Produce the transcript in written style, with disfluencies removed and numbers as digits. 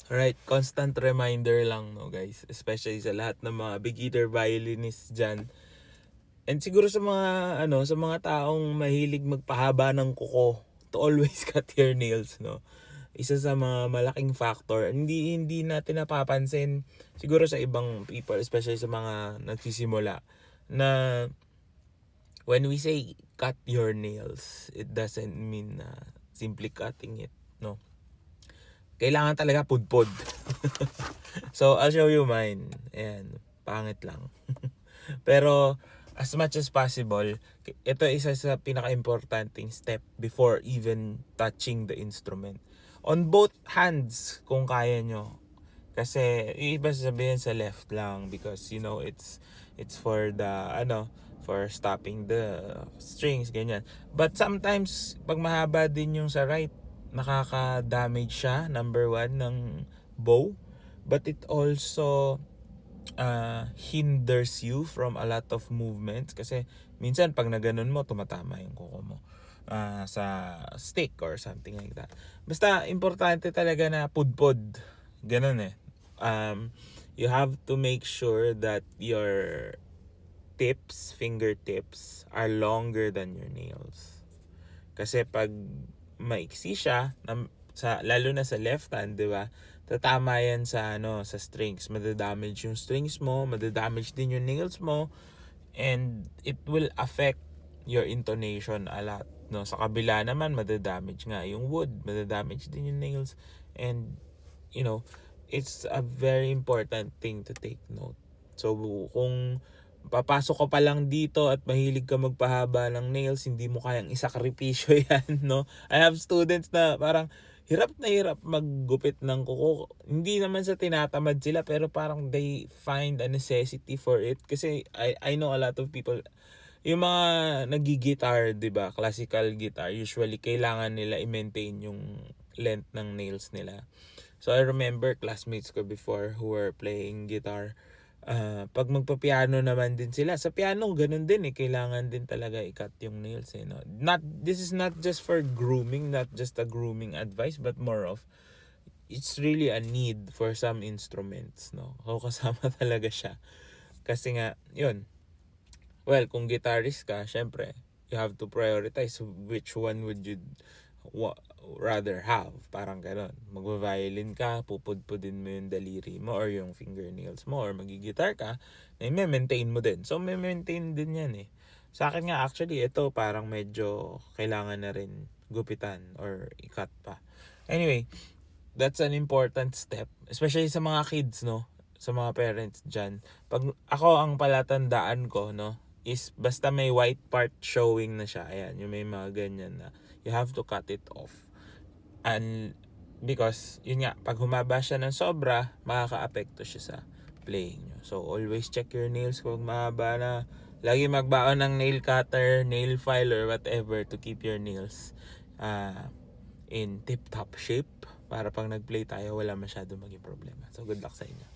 Alright, constant reminder lang, no, guys. Especially sa lahat ng mga beginner violinists dyan. And siguro sa mga, sa mga taong mahilig magpahaba ng kuko, to always cut your nails, no. Isa sa mga malaking factor. Hindi natin napapansin, siguro sa ibang people, especially sa mga nagsisimula, na when we say cut your nails, it doesn't mean na simply cutting it, no. Kailangan talaga pudpod. So, I'll show you mine. Ayan, pangit lang. Pero, as much as possible, ito isa sa pinaka-importanting step before even touching the instrument. On both hands, kung kaya nyo. Kasi, yung iba sasabihin sa left lang because, it's for the, for stopping the strings, ganyan. But sometimes, pag mahaba din yung sa right, nakaka-damage siya, number one, ng bow. But it also hinders you from a lot of movements kasi minsan pag naganon mo tumatama yung kuko mo sa stick or something like that. Basta importante talaga na pudpod, ganun you have to make sure that your fingertips are longer than your nails. Kasi pag maiksi siya, lalo na sa left hand, 'di ba? Tatama yan sa strings. Madadamage yung strings mo, madadamage din yung nails mo, and it will affect your intonation a lot, no? Sa kabila naman, madadamage nga yung wood, madadamage din yung nails, and it's a very important thing to take note. So, kung papasok ka pa lang dito at mahilig ka magpahaba ng nails, hindi mo kayang isakripisyo yan, no? I have students na parang hirap na hirap maggupit ng kuko. Hindi naman sa tinatamad sila, pero parang they find a necessity for it. Kasi I know a lot of people, yung mga nagi-guitar, 'di ba? Classical guitar, usually kailangan nila i-maintain yung length ng nails nila. So I remember classmates ko before who were playing guitar. Pag magpa-piano naman din sila, sa piano ganun din kailangan din talaga i-cut yung nails no. This is not just for grooming, not just a grooming advice, but more of it's really a need for some instruments, no. So kasama talaga siya. Kasi nga, yun. Well, kung guitarist ka, syempre, you have to prioritize which one would you rather have. Parang gano'n. Magva-violin ka, pupudpudin mo yung daliri mo or yung fingernails mo, or magigitar ka, na maintain mo din. So, may maintain din yan Sa akin nga, actually, ito parang medyo kailangan na rin gupitan or i-cut pa. Anyway, that's an important step. Especially sa mga kids, no? Sa mga parents dyan. Pag ako, ang palatandaan ko, no? Is basta may white part showing na siya. Ayan, yung may mga ganyan na you have to cut it off. And because, yun nga, pag humaba siya ng sobra, makaka-apekto siya sa playing nyo. So, always check your nails kung mahaba na. Lagi magbaon ng nail cutter, nail file, or whatever to keep your nails in tip-top shape para pag nag-play tayo, wala masyado maging problema. So, good luck sa inyo.